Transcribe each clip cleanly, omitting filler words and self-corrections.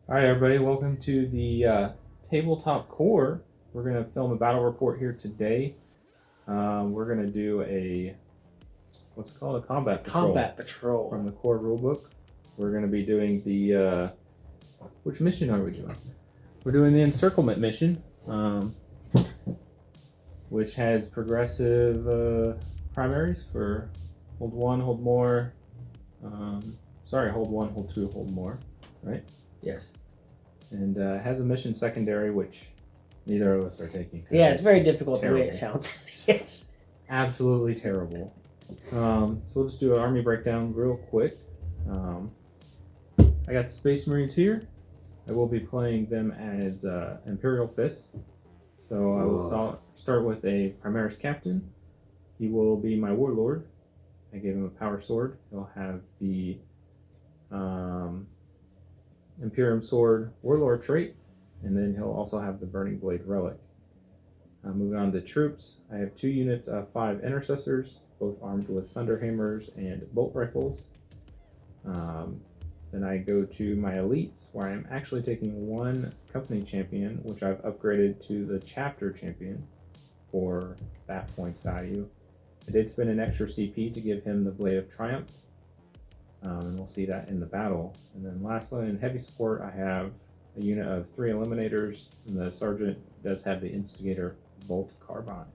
All right, everybody, welcome to the Tabletop Core. We're going to film a battle report here today. We're going to do what's called a combat patrol. From the core rulebook. We're going to be doing the, which mission are we doing? We're doing the encirclement mission, which has progressive primaries for hold one, hold more, hold one, hold two, hold more, right? Yes. And has a mission secondary, which neither of us are taking. Yeah, it's very difficult the way it sounds. Yes. Absolutely terrible. So we'll just do an army breakdown real quick. I got the Space Marines here. I will be playing them as Imperial Fists. So I will start with a Primaris Captain. He will be my Warlord. I gave him a Power Sword. He'll have the Imperium Sword Warlord trait, and then he'll also have the Burning Blade Relic. Moving on to troops, I have 2 units of 5 Intercessors, both armed with Thunderhammers and Bolt Rifles. Then I go to my Elites, where I'm actually taking 1 Company Champion, which I've upgraded to the Chapter Champion for that points value. I did spend an extra CP to give him the Blade of Triumph. And we'll see that in the battle. And then lastly, in heavy support, I have a unit of 3 Eliminators, and the Sergeant does have the Instigator Bolt Carbine.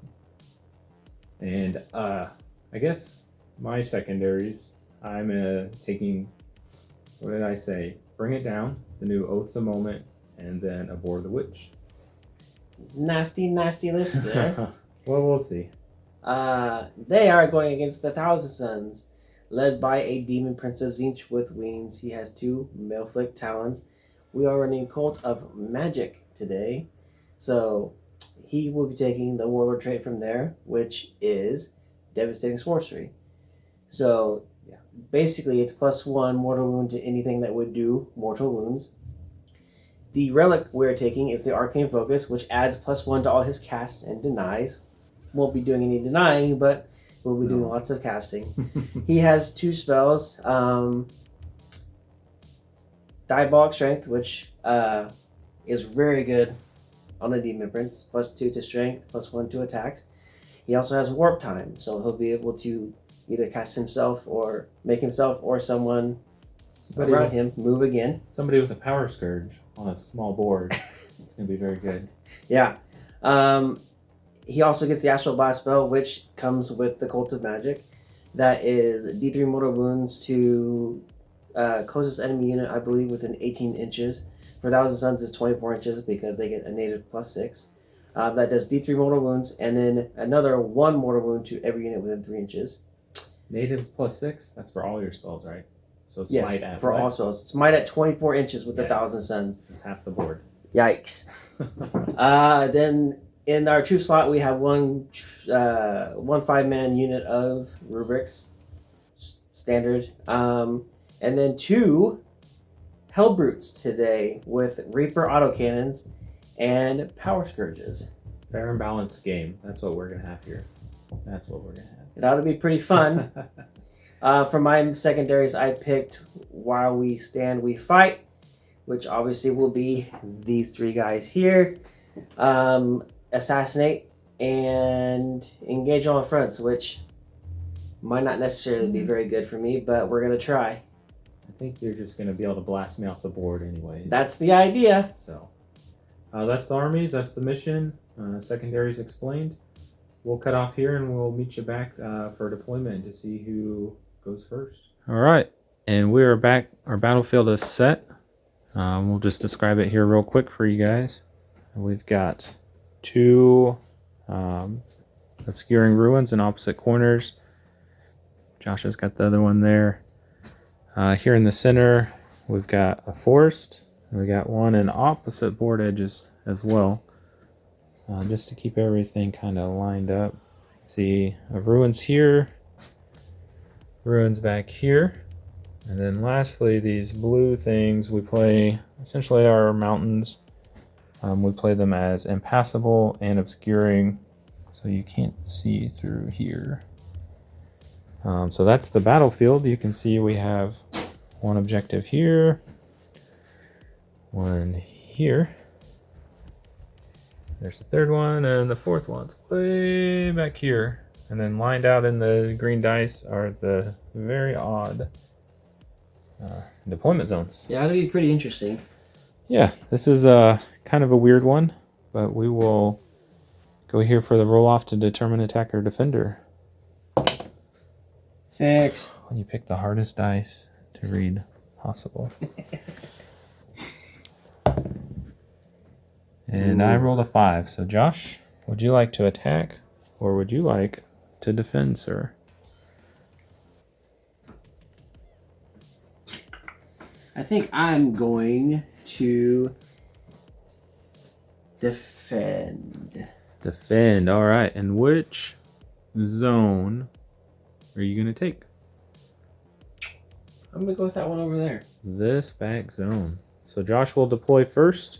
And I guess my secondaries, I'm taking, what did I say? Bring It Down, the new Oaths a Moment, and then Abhor the Witch. Nasty list there. Well, we'll see. They are going against the Thousand Suns, led by a Demon Prince of Tzeentch with wings. He has 2 Malefic talons. We are running Cult of Magic today. So he will be taking the Warlord trait from there, which is Devastating Sorcery. So yeah, basically it's +1 mortal wound to anything that would do mortal wounds. The relic we're taking is the Arcane Focus, which adds +1 to all his casts and denies. Won't be doing any denying, but we'll be doing lots of casting. He has 2 spells. Diabolic Strength, which is very good on a Demon Prince. +2 to Strength, +1 to attacks. He also has Warptime, so he'll be able to either cast himself or make himself or someone around him move again. Somebody with a Power Scourge on a small board. It's going to be very good. Yeah. He also gets the Astral Blast spell, which comes with the Cult of Magic. That is D3 mortal wounds to closest enemy unit, I believe, within 18 inches. For Thousand Suns, is 24 inches because they get a native +6. That does D3 mortal wounds, and then another 1 mortal wound to every unit within 3 inches. Native +6? That's for all your spells, right? So yes, smite at for all spells. Smite at 24 inches with the Thousand Suns. That's half the board. Yikes. Then in our troop slot, we have one 5-man unit of Rubrics, standard, and then 2 Helbrutes today with Reaper autocannons and Power Scourges. Fair and balanced game. That's what we're going to have here. That's what we're going to have. It ought to be pretty fun. For my secondaries, I picked While We Stand, We Fight, which obviously will be these 3 guys here. Assassinate and engage all fronts, which might not necessarily be very good for me, but we're going to try. I think you're just going to be able to blast me off the board anyways. That's the idea. So that's the armies, that's the mission. Secondaries explained. We'll cut off here and we'll meet you back for deployment to see who goes first. All right, and we are back. Our battlefield is set. We'll just describe it here real quick for you guys. We've got 2 obscuring ruins in opposite corners. Josh has got the other one there. Here in the center, we've got a forest. We got one in opposite board edges as well. Just to keep everything kind of lined up. See ruins here, ruins back here. And then lastly, these blue things we play essentially are mountains. We play them as impassable and obscuring, so you can't see through here. So that's the battlefield. You can see we have one objective here, one here. There's the third one, and the fourth one's way back here. And then lined out in the green dice are the very odd deployment zones. Yeah, that'll be pretty interesting. Yeah, this is kind of a weird one, but we will go here for the roll-off to determine attacker defender. 6. When you pick the hardest dice to read possible. And I rolled a 5. So Josh, would you like to attack or would you like to defend, sir? I think I'm going to defend. Defend, all right. And which zone are you going to take? I'm going to go with that one over there. This back zone. So Josh will deploy first,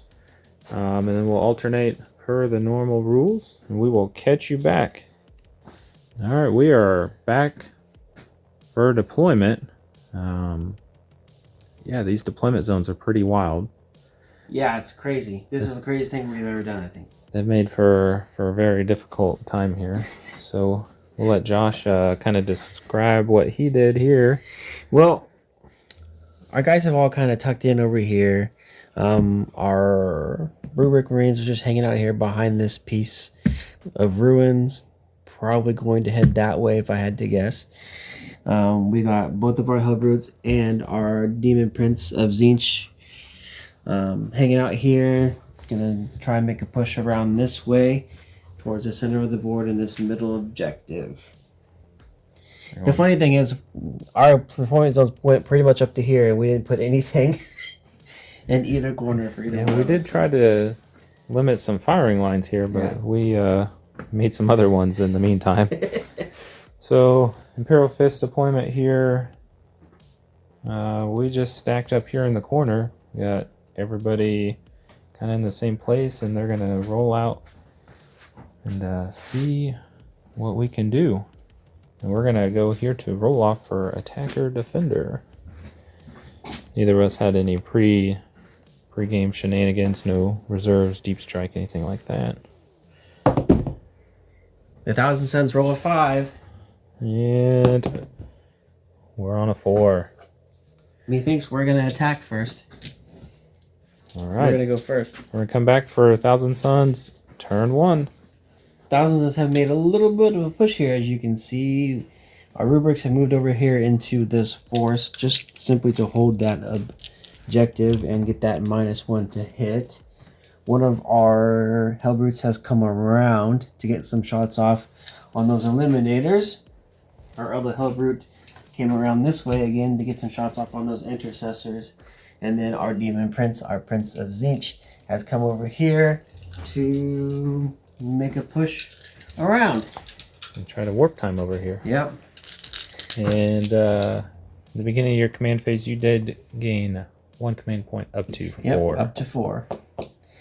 and then we'll alternate per the normal rules, and we will catch you back. All right, we are back for deployment. Yeah, these deployment zones are pretty wild. Yeah, it's crazy. This is the craziest thing we've ever done, I think. They've made for a very difficult time here. So we'll let Josh kind of describe what he did here. Well, our guys have all kind of tucked in over here. Our Rubric Marines are just hanging out here behind this piece of ruins. Probably going to head that way if I had to guess. We got both of our Helbrutes and our Demon Prince of Tzeentch hanging out here. Gonna try and make a push around this way towards the center of the board in this middle objective. The funny thing is, our performance zones went pretty much up to here, and we didn't put anything in either corner for either. Yeah, we did try to limit some firing lines here, but we made some other ones in the meantime. So, Imperial Fist deployment here. We just stacked up here in the corner. We got everybody kind of in the same place, and they're going to roll out and see what we can do. And we're going to go here to roll off for attacker defender. Neither of us had any pre-game shenanigans, no reserves, deep strike, anything like that. The Thousand Suns roll a 5. And we're on a 4. Methinks we're gonna attack first. All right. We're gonna go first. We're gonna come back for Thousand Suns, turn 1. Thousand Suns have made a little bit of a push here, as you can see. Our rubrics have moved over here into this forest, just simply to hold that objective and get that -1 to hit. One of our Helbrutes has come around to get some shots off on those eliminators. Our other Helbrute came around this way again to get some shots off on those intercessors. And then our Demon Prince, our Prince of Tzeentch, has come over here to make a push around. And try to warp time over here. Yep. And in the beginning of your command phase, you did gain 1 command point up to 4. Yep, up to 4.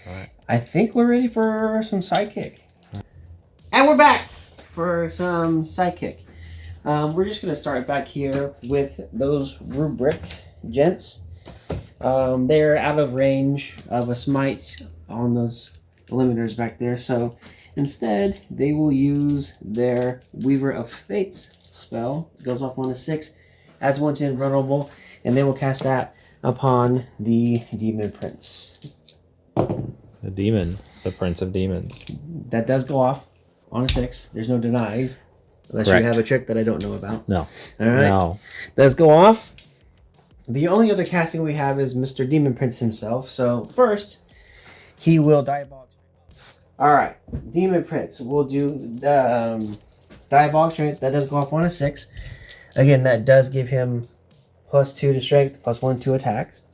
Alright. I think we're ready for some sidekick. And we're back for some sidekick. We're just going to start back here with those rubric gents. They're out of range of a smite on those limiters back there, so instead they will use their Weaver of Fates spell. It goes off 1 to 6, adds 1 to invulnerable, and they will cast that upon the Demon Prince. The demon, the Prince of Demons. That does go off on a 6. There's no denies. Unless Correct. you have a trick that I don't know about. No. All right. No. Does go off. The only other casting we have is Mr. Demon Prince himself. So first, he will Diabolic. All right. Demon Prince. We'll do Diabolic Strength. That does go off 1 to 6. Again, that does give him +2 to strength, +1 to attacks.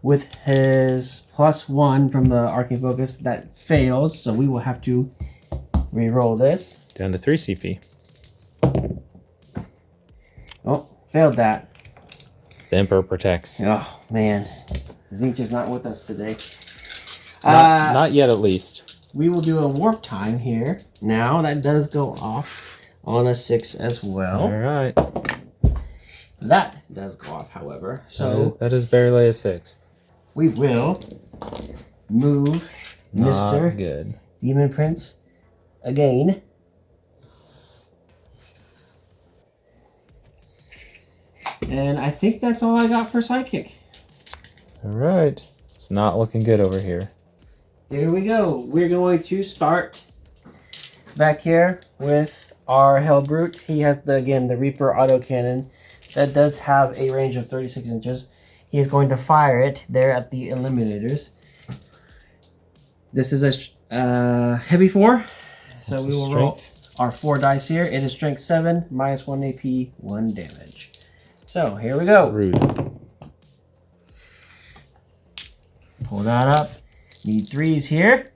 With his +1 from the Arcane Focus, that fails. So we will have to re-roll this. Down to 3 CP. Oh, failed that. The Emperor protects. Oh, man. Tzeentch is not with us today. Not yet, at least. We will do a warp time here. Now, that does go off on a 6 as well. All right. That does go off, however. So that is barely a 6. we will move Mr. Good. Demon Prince again. And I think that's all I got for Sidekick. All right. It's not looking good over here. Here we go. We're going to start back here with our Helbrute. He has, the Reaper autocannon. That does have a range of 36 inches. He is going to fire it there at the Eliminators. This is a heavy 4. So we will roll our 4 dice here. It is strength 7, minus 1 AP, 1 damage. So here we go. Rude. Pull that up. Need 3s here.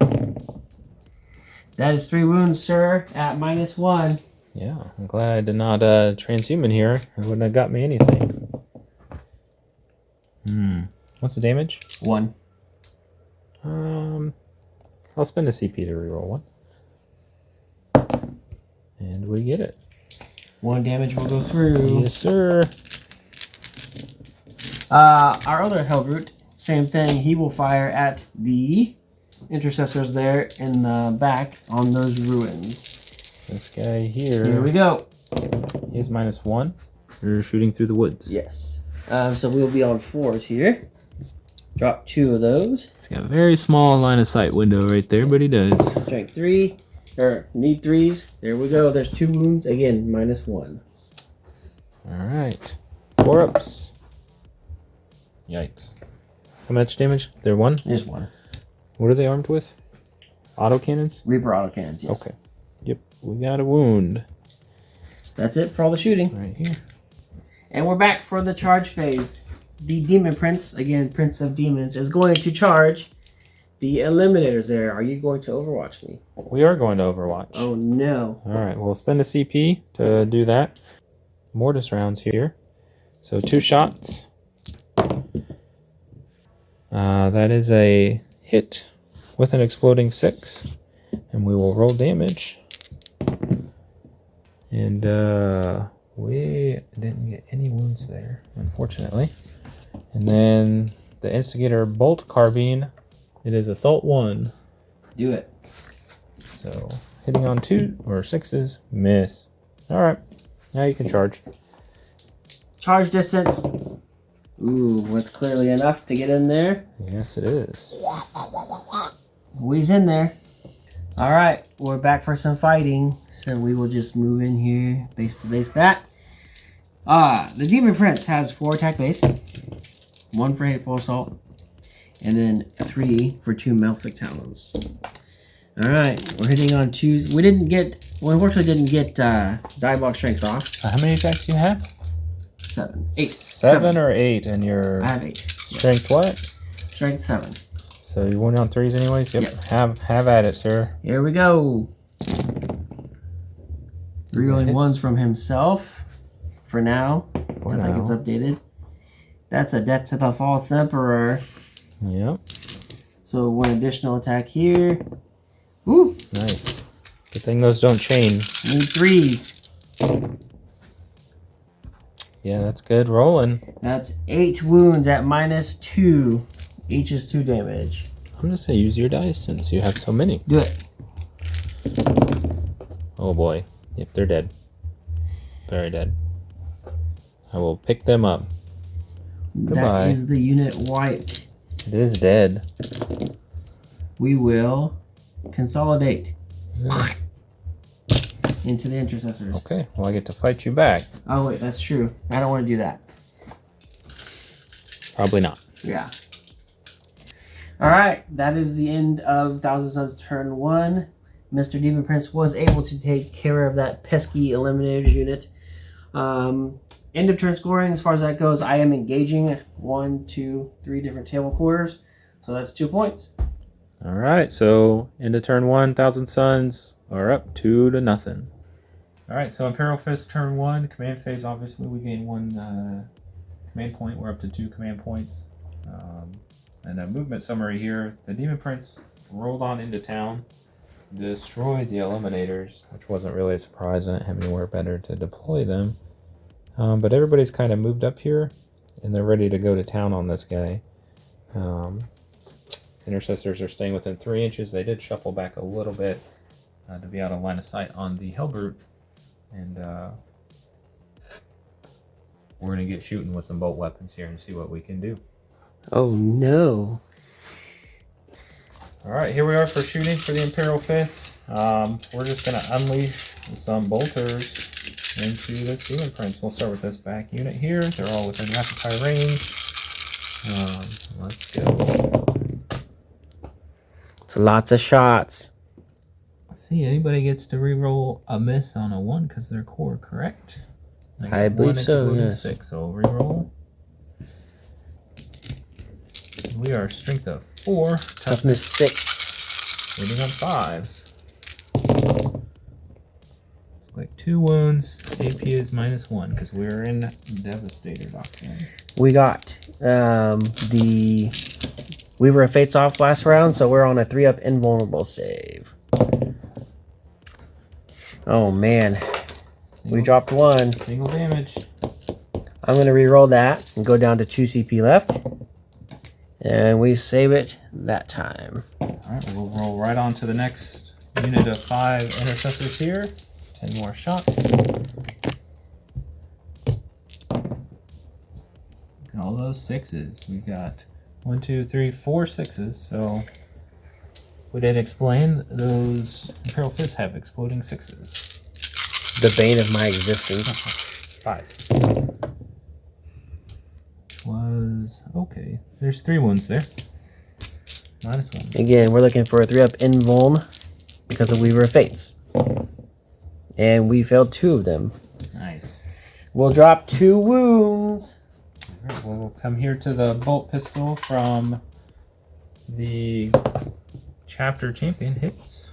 That is 3 wounds, sir, at minus 1. Yeah, I'm glad I did not transhuman here. It wouldn't have got me anything. What's the damage? 1. I'll spend a CP to reroll 1. And we get it. 1 damage will go through. Yes, sir. Our other Helbrute, same thing. He will fire at the intercessors there in the back on those ruins. This guy here. Here we go. He has minus 1. You're shooting through the woods. Yes. So we'll be on 4s here. Drop 2 of those. He's got a very small line of sight window right there, but he does. Strength 3. Or need 3s. There we go. There's 2 wounds. Again, minus 1. Alright. 4 ups. Yikes. How much damage? They're 1? Just 1. What are they armed with? Autocannons? Reaper autocannons, yes. Okay. Yep. We got a wound. That's it for all the shooting. Right here. And we're back for the charge phase. The Demon Prince, again, Prince of Demons, is going to charge the Eliminators there. Are you going to Overwatch me? We are going to Overwatch. Oh, no. Alright, we'll spend a CP to do that. Mortis rounds here. So 2 shots. That is a hit with an exploding 6. And we will roll damage. And we didn't get any wounds there, unfortunately. And then the Instigator Bolt Carbine. It is Assault 1. Do it. So hitting on 2 or 6s, miss. Alright, now you can charge. Charge distance. Ooh, that's clearly enough to get in there. Yes, it is. He's in there. Alright, we're back for some fighting. So we will just move in here, base to base that. The Demon Prince has 4 attack base. 1 for Hateful Assault. And then 3 for 2 Malefic Talons. Alright, we're hitting on 2. We unfortunately didn't get Diabolic Strength off. How many attacks do you have? 7. 8. 7 or 8, and your I have 8. strength what? Strength 7. So you went on 3s anyways? Yep. Yep. Have at it, sir. Here we go. Rerolling 1s from himself. For now. For until that gets updated. That's a Death to the False Emperor. Yep. So 1 additional attack here. Ooh. Nice. Good thing those don't chain. Need 3s. Yeah, that's good. Rolling. That's 8 wounds at minus 2. Each is 2 damage. I'm going to say use your dice since you have so many. Do it. Oh boy. Yep, they're dead. Very dead. I will pick them up. Goodbye. That is the unit wiped. It is dead. We will consolidate Yeah. into the intercessors. Okay, well I get to fight you back. Oh wait, that's true. I don't want to do that. Probably not. Yeah. Alright, that is the end of Thousand Suns turn 1. Mr. Demon Prince was able to take care of that pesky Eliminators unit. End of turn scoring, as far as that goes, I am engaging 1, 2, 3 different table quarters. So that's 2 points. Alright, so end of turn 1, Thousand Suns are up 2-0. Alright, so Imperial Fist turn 1, command phase, obviously we gain 1 command point. We're up to 2 command points. And a movement summary here. The Demon Prince rolled on into town, destroyed the Eliminators, which wasn't really a surprise. I didn't have anywhere better to deploy them. But everybody's kind of moved up here, and they're ready to go to town on this guy. Intercessors are staying within 3 inches. They did shuffle back a little bit to be out of line of sight on the Helbrute. And we're going to get shooting with some bolt weapons here and see what we can do. Oh, no. All right, here we are for shooting for the Imperial Fist. We're just going to unleash some bolters into this Demon Prince. We'll start with this back unit here. They're all within rapid fire range. Let's go. It's lots of shots. Let's see, anybody gets to reroll a miss on a 1 because they're core, correct? I believe so, yes. 6, so reroll. We are strength of 4. Toughness 6. Hitting on 5s. Like 2 wounds. AP is -1 because we're in Devastator Doctrine. We got Weaver of Fates off last round, so we're on a 3-up invulnerable save. Oh man, we dropped 1. Single damage. I'm going to re-roll that and go down to 2 CP left. And we save it that time. Alright, we'll roll right on to the next unit of 5 intercessors here. 10 more shots. And all those 6s. We got 1, 2, 3, 4 6s. So we did explain those Imperial Fists have exploding 6s. The bane of my existence. 5s. Was okay. There's 3 wounds there. -1. Again, we're looking for a 3-up invuln because of Weaver of Fates. And we failed 2 of them. Nice. We'll drop 2 wounds. Alright, we'll come here to the bolt pistol from the chapter champion. Hits.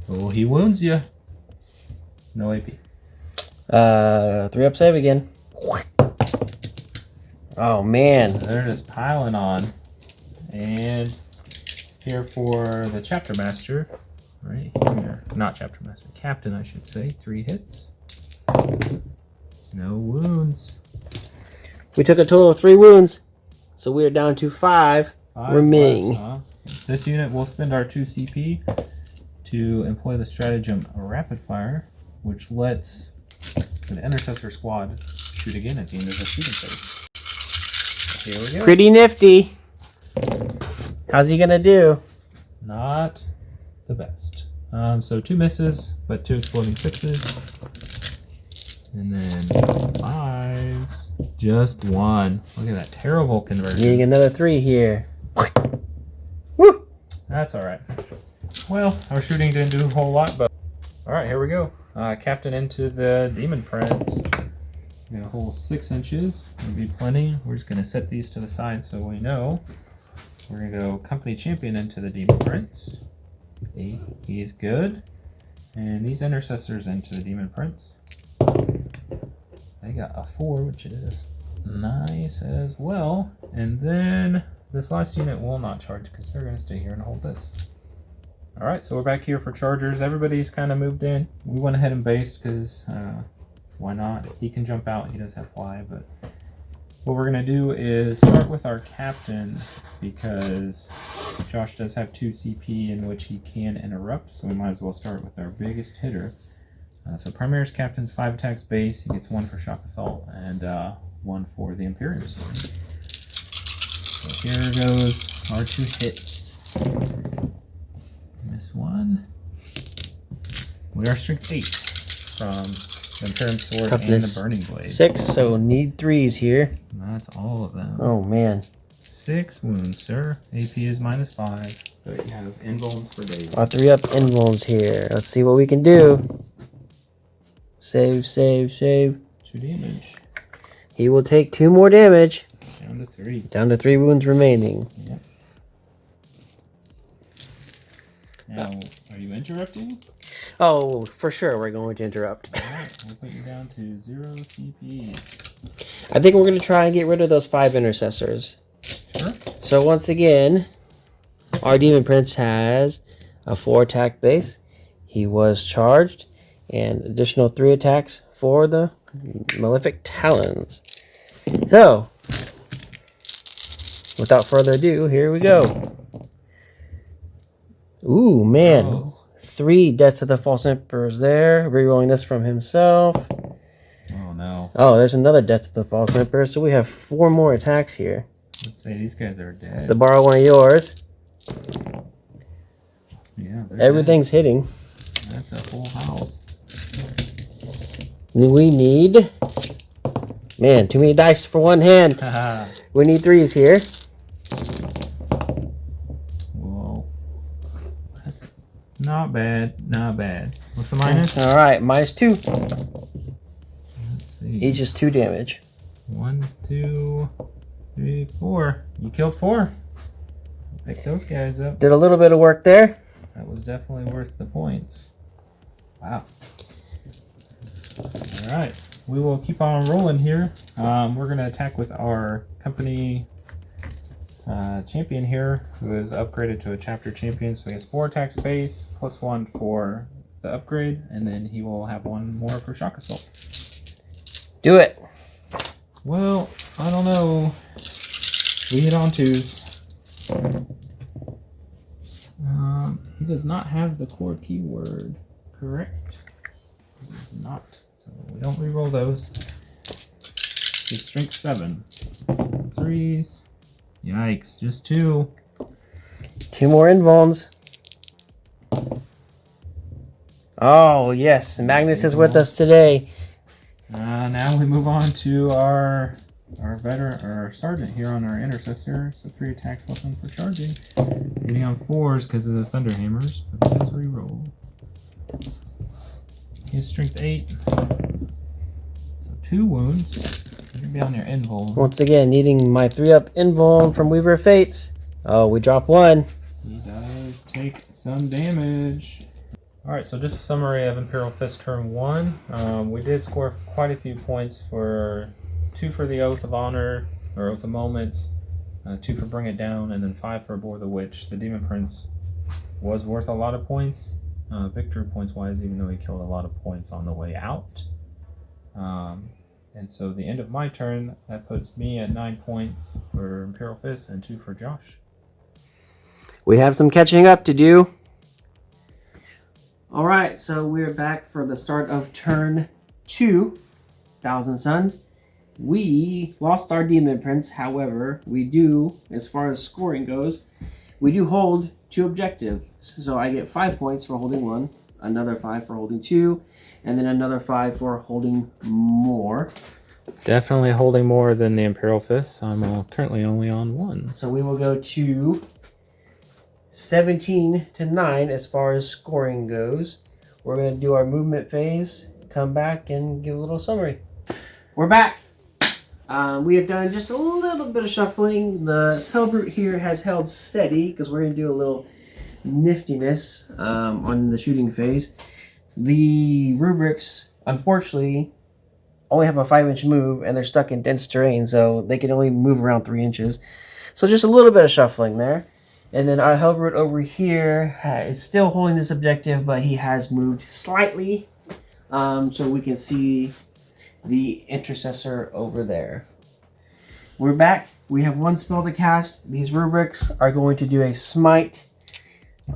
Oh, he wounds you. No AP. 3-up save again. Oh man. They're just piling on. And here for the chapter master. Right here. Not chapter master. Captain, I should say. 3 hits. No wounds. We took a total of 3 wounds. So we are down to 5 remaining. Left, huh? This unit will spend our 2 CP to employ the stratagem Rapid Fire, which lets the intercessor squad shoot again at the end of the shooting phase. Here we go. Pretty nifty. How's he gonna do? Not the best. So 2 misses, but 2 exploding 6s. And then 5s. Just 1. Look at that terrible conversion. Needing another 3 here. Woo! That's alright. Well, our shooting didn't do a whole lot, but... Alright, here we go. Captain into the Demon Prince. We got a whole 6 inches. Would be plenty. We're just going to set these to the side so we know. We're going to go Company Champion into the Demon Prince. He's good. And these Intercessors into the Demon Prince. They got a 4, which is nice as well. And then this last unit will not charge because they're going to stay here and hold this. Alright, so we're back here for Chargers. Everybody's kind of moved in. We went ahead and based because why not? He can jump out. He does have fly, but what we're going to do is start with our captain because Josh does have 2 CP in which he can interrupt, so we might as well start with our biggest hitter. So Primaris Captain's 5 attacks base. He gets 1 for Shock Assault and 1 for the Imperial Sword. So here goes our 2 hits. Miss 1. We are strength 8 from the Imperial Sword Toughness and the Burning Blade. 6, so need 3s here. That's all of them. Oh man. 6 wounds, sir. AP is -5, but you have invulns for days. Our 3-up invulns here. Let's see what we can do. Save, save, save. 2 damage. He will take 2 more damage. Down to 3. Down to 3 wounds remaining. Yep. Now, are you interrupting? Oh, for sure we're going to interrupt. Alright, we'll put you down to 0 CP. I think we're going to try and get rid of those 5 intercessors. Sure. So once again, our Demon Prince has a 4 attack base. He was charged. And additional 3 attacks for the Malefic Talons. So, without further ado, here we go. Ooh, man. Oh. 3 Death to the False Emperors there. Rerolling this from himself. Oh, no. Oh, there's another Death to the False Emperor. So we have 4 more attacks here. Let's say these guys are dead. To borrow one of yours. Yeah, everything's hitting. That's a full house. We need... Man, too many dice for one hand. We need 3s here. Whoa. That's not bad. Not bad. What's the minus? All right, -2. Let's see. Each is 2 damage. 1, 2, 3, 4. You killed 4. Pick those guys up. Did a little bit of work there. That was definitely worth the points. Wow. All right. We will keep on rolling here. We're going to attack with our company champion here, who is upgraded to a chapter champion. So he has 4 attacks base, +1 for the upgrade, and then he will have 1 more for shock assault. Do it. Well, I don't know. We hit on 2s. He does not have the core keyword, correct? He does not. So we don't reroll those. His strength 7. 3s. Yikes, just 2. 2 more invulns. Oh, yes. Magnus is with us today. Now we move on to our veteran, our sergeant here on our intercessor. So 3 attacks, +1 for charging. Hitting on 4s because of the thunderhammers, but he does reroll. His strength 8. So 2 wounds. You can be on your invul. Once again, needing my 3-up invuln from Weaver of Fates. Oh, we drop 1. He does take some damage. Alright, so just a summary of Imperial Fist turn 1. We did score quite a few points for 2 for the Oath of Honor, or Oath of Moments, 2 for Bring It Down, and then 5 for Abhor the Witch. The Demon Prince was worth a lot of points, victory points wise, even though he killed a lot of points on the way out. And so the end of my turn, that puts me at 9 points for Imperial Fist and 2 for Josh. We have some catching up to do. Alright, so we're back for the start of turn 2, Thousand Suns. We lost our Demon Prince, however, we do, as far as scoring goes, we do hold 2 objectives. So I get 5 points for holding 1, another 5 for holding 2, and then another 5 for holding more. Definitely holding more than the Imperial Fist. I'm currently only on 1. So we will go to 17 to 9 as far as scoring goes. We're going to do our movement phase, come back, and give a little summary. We're back. We have done just a little bit of shuffling. The Helbrute here has held steady because we're going to do a little niftiness on the shooting phase. The rubrics, unfortunately, only have a 5-inch move, and they're stuck in dense terrain, so they can only move around 3 inches. So just a little bit of shuffling there. And then our Helbrute over here is still holding this objective, but he has moved slightly, so we can see the intercessor over there. We're back. We have 1 spell to cast. These rubrics are going to do a smite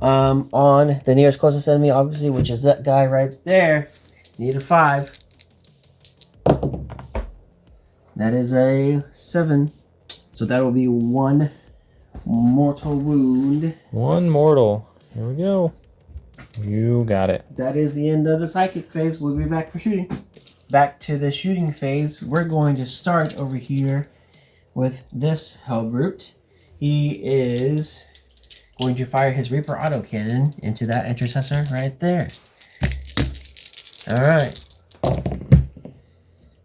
on the nearest closest enemy, obviously, which is that guy right there. Need a 5. That is a 7. So that will be 1 mortal wound. 1 mortal. Here we go. You got it. That is the end of the psychic phase. We'll be back for shooting. Back to the shooting phase. We're going to start over here with this Helbrute. He is going to fire his Reaper autocannon into that intercessor right there. Alright.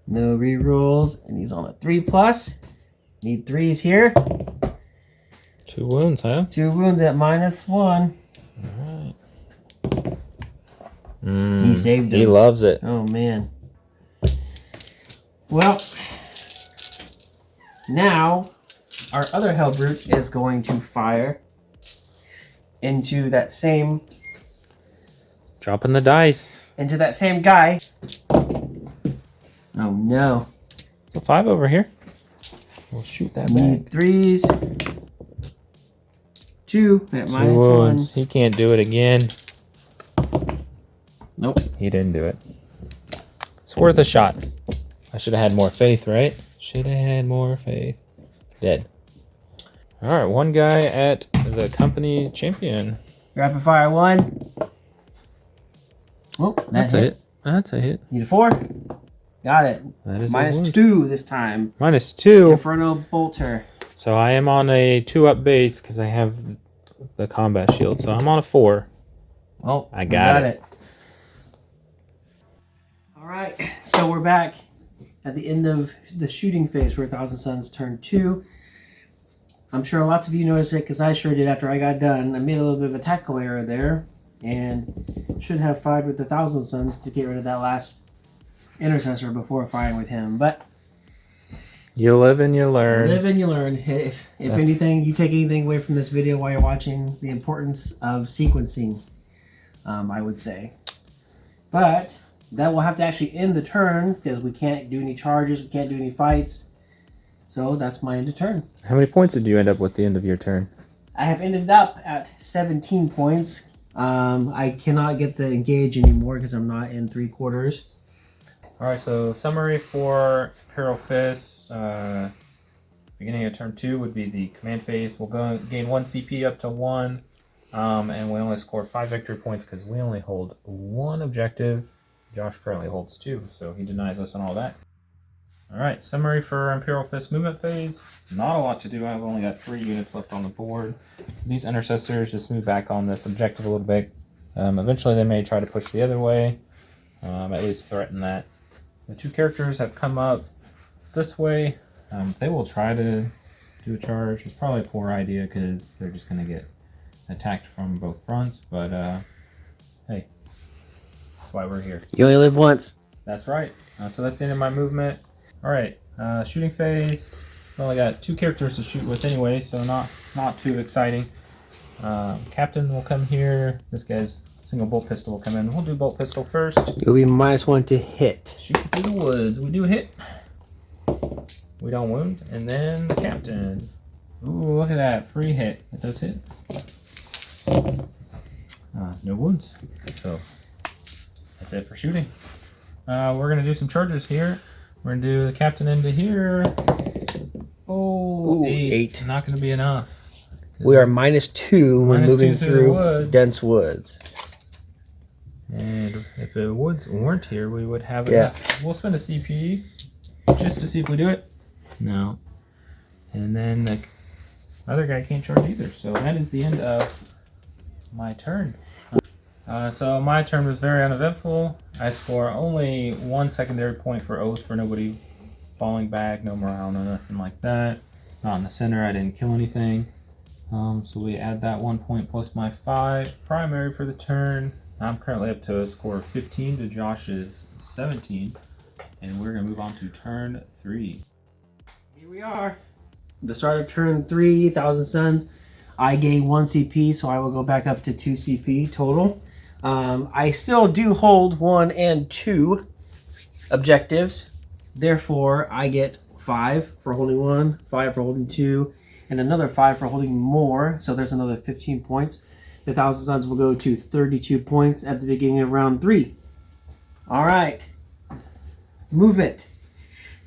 No rerolls, and he's on a 3+. Need 3s here. 2 wounds, huh? 2 wounds at -1. Alright. He saved him. He loves it. Oh, man. Well, now our other Helbrute is going to fire into that same... Dropping the dice. Into that same guy. Oh, no. It's a 5 over here. We'll shoot that Need back. 3s. 2 at Two -1. wounds. He can't do it again. Nope. He didn't do it. It's worth a shot. I should have had more faith, right? Should have had more faith. Dead. All right, one guy at the company champion. Rapid fire 1. Oh, That's a hit. That's a hit. Need a 4. Got it. That is -2 this time. -2. Inferno bolter. So I am on a 2-up base because I have the combat shield. So I'm on a 4. Oh, I got it. All right, so we're back at the end of the shooting phase for 1,000 Suns turn 2. I'm sure lots of you noticed it because I sure did after I got done. I made a little bit of a tactical error there and should have fired with the 1,000 Suns to get rid of that last intercessor before firing with him. But you live and you learn. Live and you learn. If anything, you take anything away from this video while you're watching, the importance of sequencing, I would say. But that will have to actually end the turn because we can't do any charges, we can't do any fights. So that's my end of turn. How many points did you end up with at the end of your turn? I have ended up at 17 points. I cannot get the engage anymore because I'm not in 3/4. Alright, so summary for Imperial Fist. Beginning of turn 2 would be the command phase. We'll gain 1 CP up to 1. And we only score 5 victory points because we only hold 1 objective. Josh currently holds 2, so he denies us on all that. Alright, summary for Imperial Fist movement phase. Not a lot to do. I've only got 3 units left on the board. These intercessors just move back on this objective a little bit. Eventually they may try to push the other way. At least threaten that. The 2 characters have come up this way. They will try to do a charge. It's probably a poor idea because they're just going to get attacked from both fronts. But hey, that's why we're here. You only live once. That's right. So that's the end of my movement. Alright, shooting phase. We only got 2 characters to shoot with anyway, so not too exciting. Captain will come here. This guy's single bolt pistol will come in. We'll do bolt pistol first. You'll be -1 to hit. Shoot through the woods. We do hit. We don't wound. And then the captain. Ooh, look at that. Free hit. It does hit. No wounds. So that's it for shooting. We're going to do some charges here. We're going to do the captain into here. Oh, 8. Not going to be enough. We are -2 when moving through dense woods. And if the woods weren't here, we would have enough. We'll spend a CP just to see if we do it. No. And then the other guy can't charge either. So that is the end of my turn. So my turn was very uneventful. I score only 1 secondary point for Oath for nobody falling back, no morale, no nothing like that. Not in the center, I didn't kill anything. So we add that 1 point plus my 5 primary for the turn. I'm currently up to a score of 15 to Josh's 17. And we're going to move on to turn 3. Here we are. The start of turn 3, 1,000 Suns. I gain 1 CP, so I will go back up to 2 CP total. I still do hold 1 and 2 objectives. Therefore, I get 5 for holding 1, 5 for holding 2, and another 5 for holding more. So there's another 15 points. The 1,000 Suns will go to 32 points at the beginning of round 3. All right. Movement.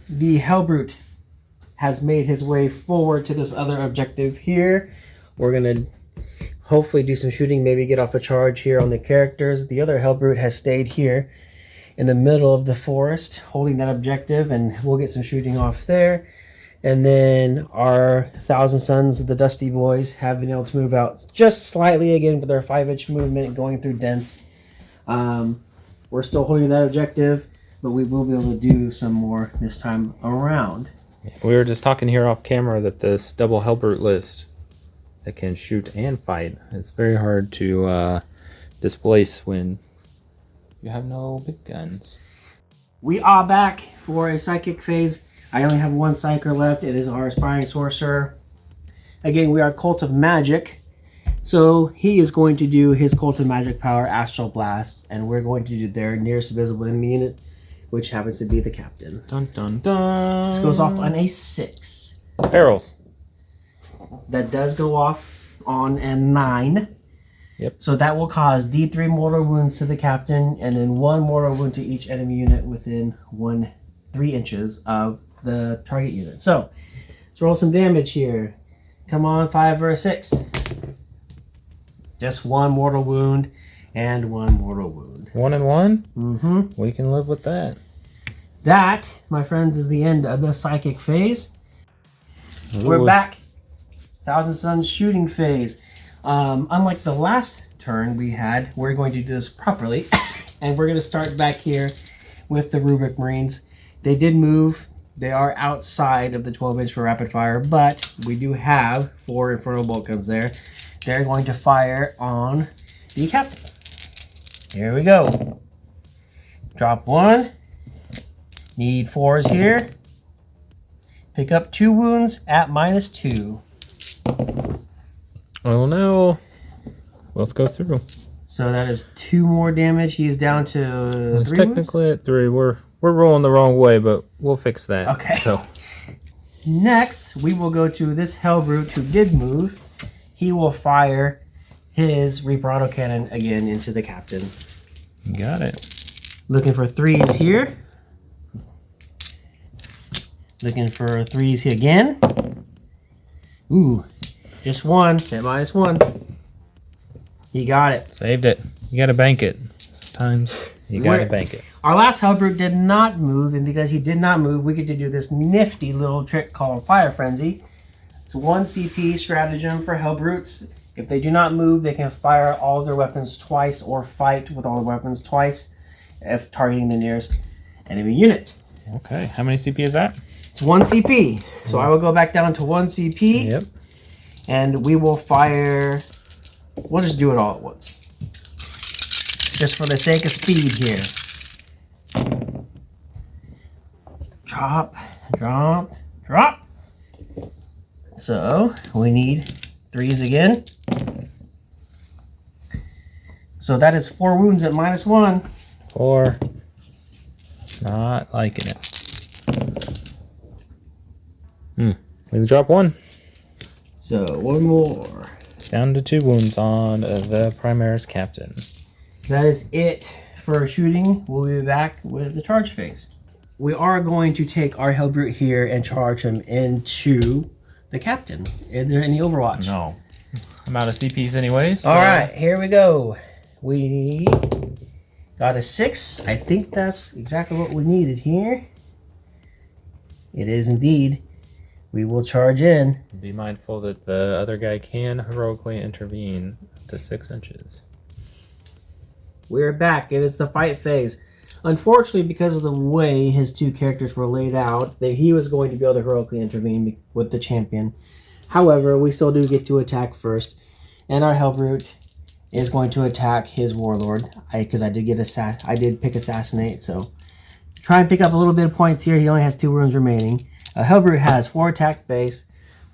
The Helbrute has made his way forward to this other objective here. We're going to hopefully do some shooting, maybe get off a charge here on the characters. The other Helbrute has stayed here in the middle of the forest holding that objective, and we'll get some shooting off there. And then our 1,000 Suns, the Dusty Boys, have been able to move out just slightly again with their 5-inch movement going through dense. We're still holding that objective, but we will be able to do some more this time around. We were just talking here off camera that this double Helbrute list that can shoot and fight, it's very hard to displace when you have no big guns. We are back for a psychic phase. I only have 1 psyker left. It is our aspiring sorcerer. Again, we are Cult of Magic. So he is going to do his Cult of Magic power, Astral Blast, and we're going to do their nearest visible enemy unit, which happens to be the captain. Dun dun dun. This goes off on a 6. Barrels. That does go off on a 9. Yep. So that will cause D3 mortal wounds to the captain, and then 1 mortal wound to each enemy unit within 3 inches of the target unit. So let's roll some damage here. Come on, 5 or a 6. Just 1 mortal wound and 1 mortal wound. 1 and 1? Mm-hmm. We can live with that. That, my friends, is the end of the psychic phase. Ooh. We're back. Thousand Suns shooting phase. Unlike the last turn we had, we're going to do this properly. And we're going to start back here with the Rubric Marines. They did move. They are outside of the 12-inch for rapid fire, but we do have 4 Inferno Boltguns there. They're going to fire on the captain. Here we go. Drop 1. Need 4s here. Pick up 2 wounds at -2. Oh no. Let's go through. So that is 2 more damage. He's down to It's 3 technically at 3. We're rolling the wrong way, but we'll fix that. Okay. So next, we will go to this Helbrute who did move. He will fire his Reaper autocannon again into the captain. got it. Looking for 3s here. Looking for 3s here again. Ooh, just 1 at -1. He got it. Saved it. You gotta bank it. Sometimes you gotta bank it. Our last Helbrute did not move, and because he did not move, we get to do this nifty little trick called Fire Frenzy. It's 1 CP stratagem for Helbrutes. If they do not move, they can fire all their weapons twice or fight with all the weapons twice if targeting the nearest enemy unit. Okay, how many CP is that? It's 1 CP. So I will go back down to 1 CP. Yep. And we will fire... We'll just do it all at once. Just for the sake of speed here. Drop, drop, drop. So, we need 3s again. So that is 4 wounds at -1. 4. Not liking it. We drop 1. So, 1 more. Down to 2 wounds on the Primaris captain. That is it for shooting. We'll be back with the charge phase. We are going to take our Helbrute here and charge him into the captain. Is there any Overwatch? No. I'm out of CPs anyways. All right, here we go. We got a 6. I think that's exactly what we needed here. It is indeed. We will charge in. Be mindful that the other guy can heroically intervene to 6 inches. We're back. It is the fight phase. Unfortunately, because of the way his 2 characters were laid out, that he was going to be able to heroically intervene with the champion. However, we still do get to attack first, and our Helbrute is going to attack his Warlord. Because I did pick Assassinate, so try and pick up a little bit of points here. He only has 2 wounds remaining. Helbrute has 4 attack base,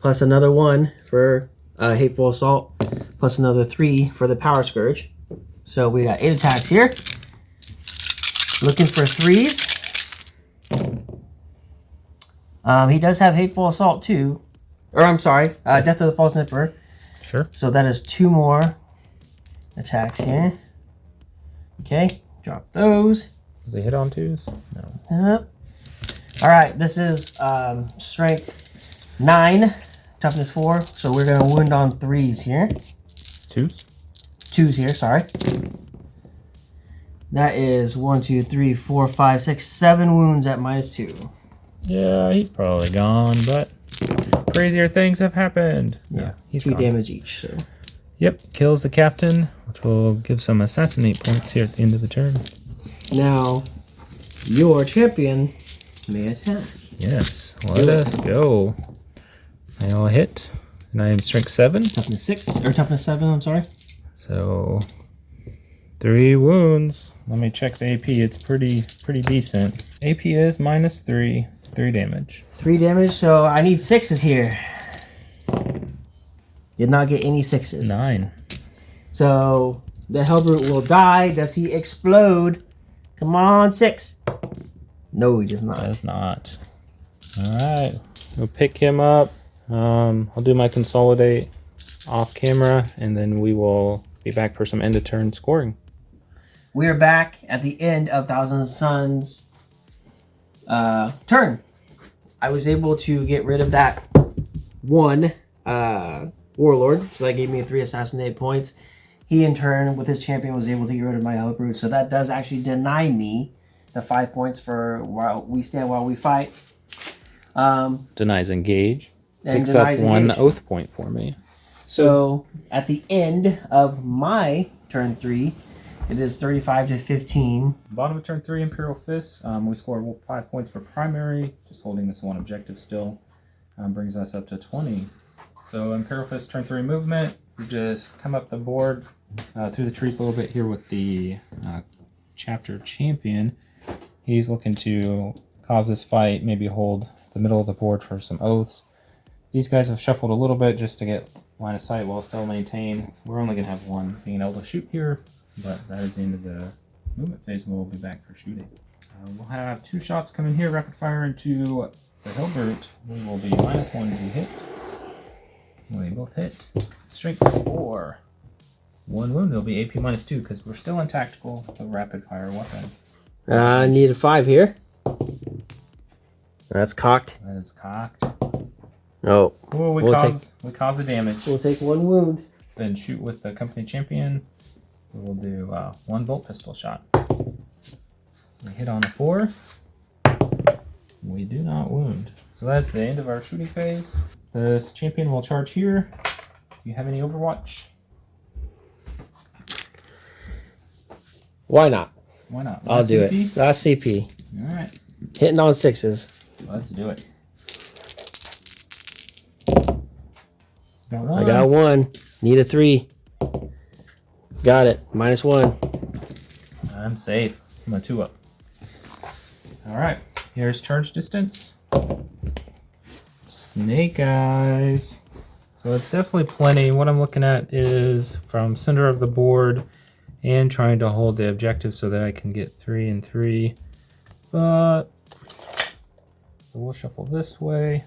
plus another 1 for Hateful Assault, plus another 3 for the Power Scourge. So we got 8 attacks here. Looking for 3s. He does have Hateful Assault too. Or I'm sorry, Death of the False Nipper. Sure. So that is 2 more attacks here. Okay, drop those. Does he hit on 2s? No. Yep. Alright, this is strength 9, toughness 4. So we're going to wound on 3s here. 2s? 2s here, sorry. That is 1, 2, 3, 4, 5, 6, 7 wounds at -2. Yeah, he's probably gone, but crazier things have happened. Yeah, he's 2 gone. damage each. So. Yep, kills the captain, which will give some assassinate points here at the end of the turn. Now, your champion may attack. Yes, let us go. I'll hit, and I am strength 7. Toughness 6, or toughness 7, I'm sorry. So 3 wounds. Let me check the AP. It's pretty decent. AP is -3, 3 damage. 3 damage, so I need 6s here. Did not get any 6s. 9. So the Helbrute will die. Does he explode? Come on, 6. No, he does not. Does not. Alright. We'll pick him up. I'll do my consolidate off camera, and then we will be back for some end of turn scoring. We are back at the end of Thousand Suns turn. I was able to get rid of that one Warlord, so that gave me 3 assassinate points. He, in turn, with his champion, was able to get rid of my Helbrute, so that does actually deny me the 5 points for while we stand while we fight. Denies engage. And Picks up denies one engage. oath point for me. So at the end of my turn 3, it is 35 to 15. Bottom of turn 3, Imperial Fist. We score 5 points for primary, just holding this one objective still. Brings us up to 20. So Imperial Fist turn 3 movement. We just come up the board through the trees a little bit here with the chapter champion. He's looking to cause this fight, maybe hold the middle of the board for some oaths. These guys have shuffled a little bit just to get line of sight while still maintain. We're only going to have one being able to shoot here, but that is the end of the movement phase, and we'll be back for shooting. We'll have 2 shots coming here, rapid fire into the Helbrute. We will be -1 to hit. We both hit. Strength 4. 1 wound. It'll be AP -2 because we're still in tactical, a rapid fire weapon. I need a 5 here. That's cocked. That is cocked. Oh, Oh, we cause the damage. we'll take 1 wound. Then shoot with the company champion. We will do 1 bolt pistol shot. We hit on the 4. We do not wound. So that's the end of our shooting phase. This champion will charge here. Do you have any Overwatch? Why not? Why not? I'll do it. Last CP. Alright, Hitting on 6s. let's do it. Got 1. I got 1. Need a 3. Got it. -1. I'm safe. I'm a 2 up. Alright, here's charge distance. Snake eyes. So it's definitely plenty. What I'm looking at is from center of the board and trying to hold the objective so that I can get 3 and 3. But so we'll shuffle this way.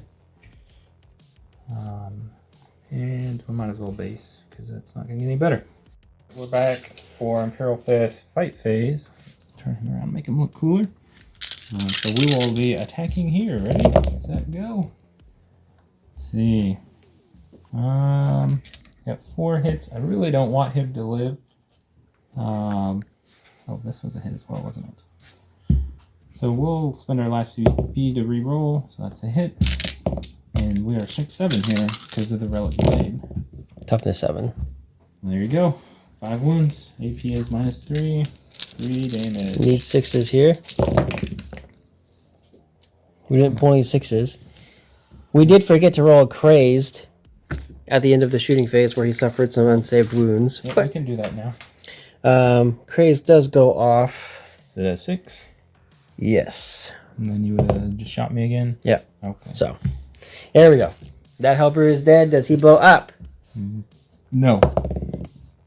And we might as well base because it's not going to get any better. We're back for Imperial Fist fight phase. Turn him around, make him look cooler. So we will be attacking here. Ready? Set, go. Let's see. Got 4 hits. I really don't want him to live. Oh, this was a hit as well, wasn't it? So we'll spend our last CP to re-roll. So that's a hit. And we are 6-7 here because of the relative aid. Toughness 7. There you go. 5 wounds. AP is -3. 3 damage. Need 6s here. We didn't pull any 6s. We did forget to roll a crazed at the end of the shooting phase where he suffered some unsaved wounds. Yep, we can do that now. Crazed does go off. Is it a 6? Yes. And then you would have just shot me again? Yeah. Okay. So, there we go. That helper is dead. Does he blow up? No.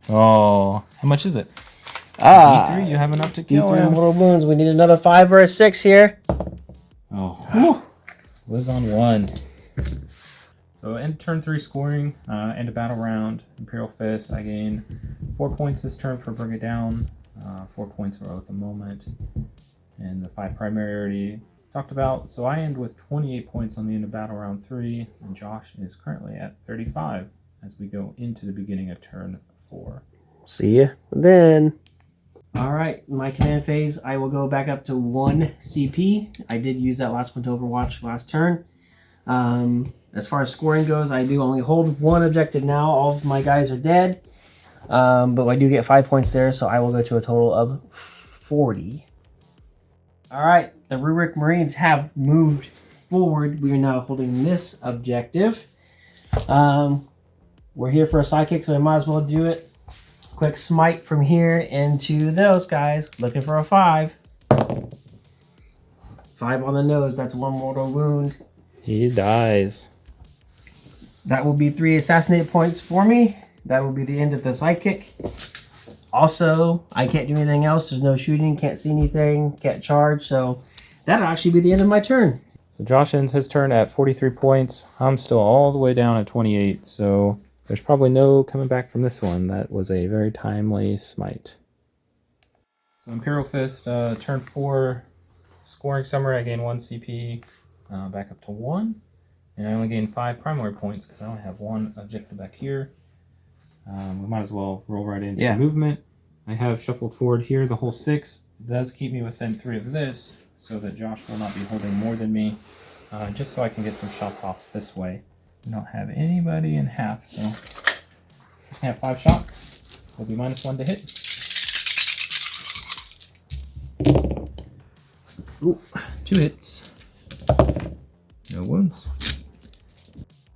Oh, how much is it? D3, you have enough to kill D3 him. mortal wounds. We need another 5 or a 6 here. Oh, lives on 1. So end turn 3 scoring, end of battle round, Imperial Fist. I gain 4 points this turn for Bring It Down, 4 points for Oath of Moment, and the 5 primary already talked about. So I end with 28 points on the end of battle round 3, and Josh is currently at 35 as we go into the beginning of turn 4. See ya then. Alright, my command phase, I will go back up to 1 CP. I did use that last one to Overwatch last turn. As far as scoring goes, I do only hold 1 objective now. All of my guys are dead. But I do get 5 points there, so I will go to a total of 40. Alright, the Rubric Marines have moved forward. We are now holding this objective. We're here for a sidekick, so I might as well do it. Quick smite from here into those guys. Looking for a 5. 5 on the nose. That's 1 mortal wound. He dies. That will be 3 assassinate points for me. That will be the end of the sidekick. Also, I can't do anything else. There's no shooting. Can't see anything. Can't charge. So that'll actually be the end of my turn. So So Josh ends his turn at 43 points. I'm still all the way down at 28, so there's probably no coming back from this one. That was a very timely smite. So Imperial Fist, turn 4, scoring summary. I gain 1 CP, back up to 1. And I only gain 5 primary points because I only have 1 objective back here. We might as well roll right into movement. I have shuffled forward here the whole 6. It does keep me within 3 of this, so that Josh will not be holding more than me, just so I can get some shots off this way. We don't have anybody in half, so just have 5 shots. We'll be -1 to hit. Ooh, 2 hits. No wounds.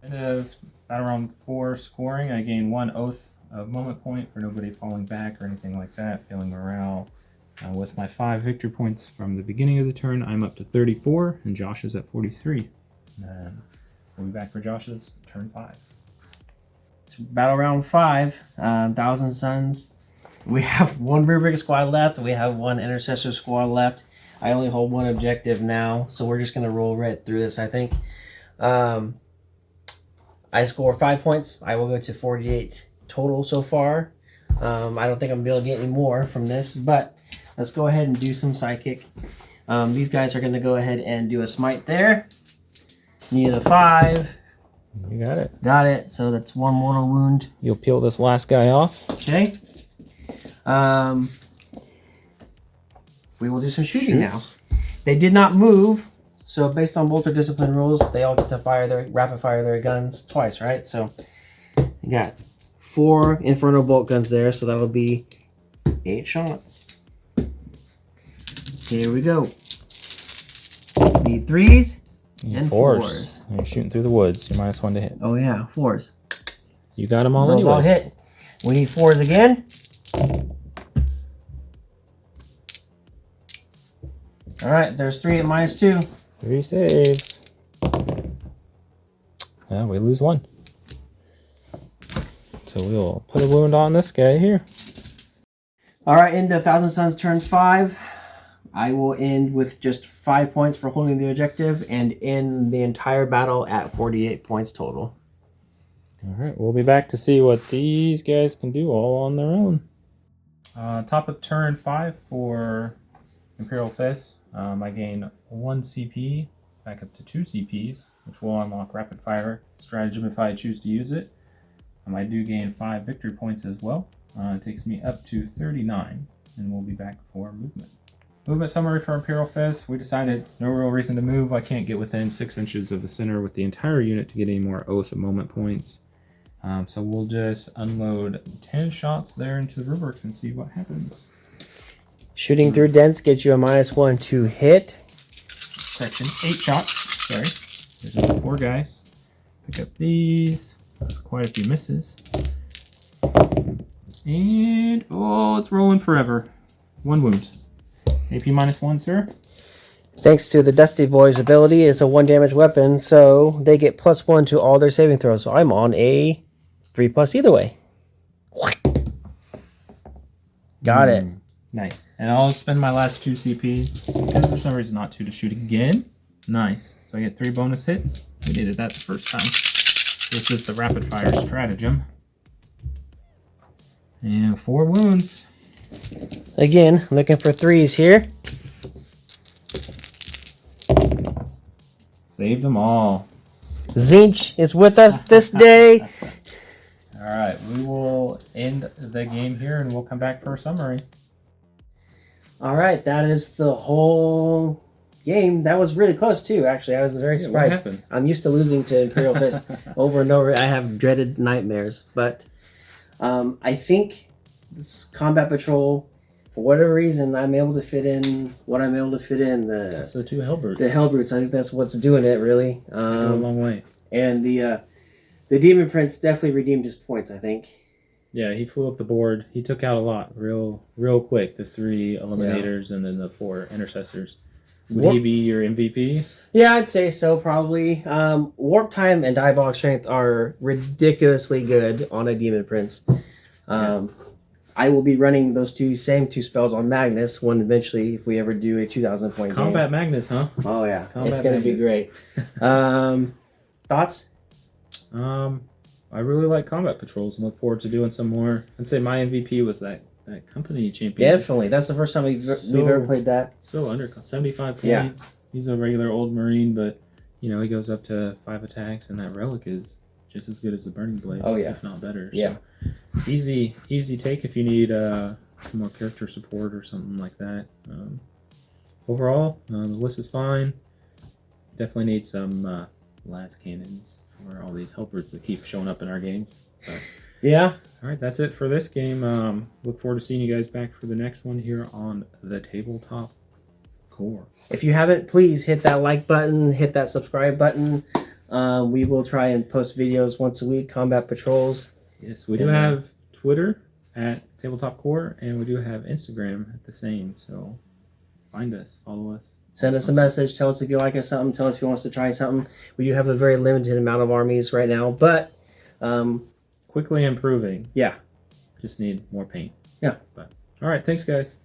End of battle round 4 scoring. I gain 1 Oath of Moment point for nobody falling back or anything like that. Feeling morale. With my 5 victory points from the beginning of the turn, I'm up to 34, and Josh is at 43. And we'll be back for Josh's turn 5. Battle round 5, Thousand Suns. We have 1 Rubric squad left. We have 1 Intercessor squad left. I only hold 1 objective now, so we're just going to roll right through this, I think. I score 5 points. I will go to 48 total so far. I don't think I'm going to be able to get any more from this, but let's go ahead and do some Psychic. These guys are going to go ahead and do a Smite there. Need a 5. You got it. Got it. So that's 1 mortal wound. You'll peel this last guy off. Okay. We will do some shooting now. They did not move, so based on Bolter discipline rules, they all get to rapid fire their guns twice, right? So you got 4 Inferno bolt guns there, so that'll be 8 shots. Here we go. Need 3s and 4s. You're shooting through the woods. You're -1 to hit. Oh yeah, 4s. You got them all Those anyways. all hit. We need 4s again. All right, there's 3 at -2. 3 saves. Yeah, we lose 1. So we'll put a wound on this guy here. All right, into Thousand Suns turn 5. I will end with just 5 points for holding the objective and end the entire battle at 48 points total. All right, we'll be back to see what these guys can do all on their own. Top of turn 5 for Imperial Fist. I gain 1 CP, back up to 2 CPs, which will unlock rapid fire stratagem if I choose to use it. I do gain 5 victory points as well. It takes me up to 39, and we'll be back for movement. Movement summary for Imperial Fist. We decided no real reason to move. I can't get within 6 inches of the center with the entire unit to get any more Oath of Moment points. So we'll just unload 10 shots there into the rubrics and see what happens. Shooting through dents gets you a -1 to hit. Correction, 8 shots. Sorry. There's only 4 guys. Pick up these. That's quite a few misses. And, oh, it's rolling forever. 1 wound. AP -1, sir. Thanks to the Dusty Boy's ability, it's a 1 damage weapon, so they get +1 to all their saving throws. So I'm on a 3+ either way. Got it. Nice. And I'll spend my last 2 CP, because for some reason not to shoot again. Nice. So I get 3 bonus hits. We needed that the first time. This is the rapid fire stratagem. And 4 wounds. Again, looking for 3s here. Save them all. Tzeentch is with us this day. Alright, we will end the game here and we'll come back for a summary. Alright, that is the whole game. That was really close too, actually. I was very surprised. What happened? I'm used to losing to Imperial Fist over and over. I have dreaded nightmares. But I think this Combat Patrol, for whatever reason, I'm able to fit in what I'm able to fit in. That's the 2 Helbrutes. The Helbrutes, I think that's what's doing it, really. They go a long way. And the Demon Prince definitely redeemed his points, I think. Yeah, he flew up the board. He took out a lot real quick. The 3 Eliminators and then the 4 Intercessors. Would he be your MVP? Yeah, I'd say so, probably. Warptime and Diabolic Strength are ridiculously good on a Demon Prince. Yes. I will be running those same two spells on Magnus. One eventually, if we ever do a 2,000 point Combat game. Magnus, huh? Oh yeah, Combat it's gonna be Magnus. great. Thoughts? I really like combat patrols and look forward to doing some more. I'd say my MVP was that company champion. Definitely, that's the first time we've ever played that. So under 75 points. Yeah. He's a regular old Marine, but you know he goes up to 5 attacks, and that relic is just as good as the Burning Blade. Oh yeah, if not better. Yeah. So easy take if you need some more character support or something like that. Overall, the list is fine. Definitely need some las cannons for all these helpers that keep showing up in our games. But, yeah. all right, that's it for this game. Look forward to seeing you guys back for the next one here on the Tabletop Core. If you haven't, please hit that like button, hit that subscribe button. We will try and post videos once a week, combat patrols. Yes, we do have Twitter at Tabletop Core, and we do have Instagram at the same. So find us, follow us. Send us a message. Tell us if you like us something. Tell us if you want us to try something. We do have a very limited amount of armies right now, but quickly improving. Yeah. Just need more paint. Yeah. But all right, thanks guys.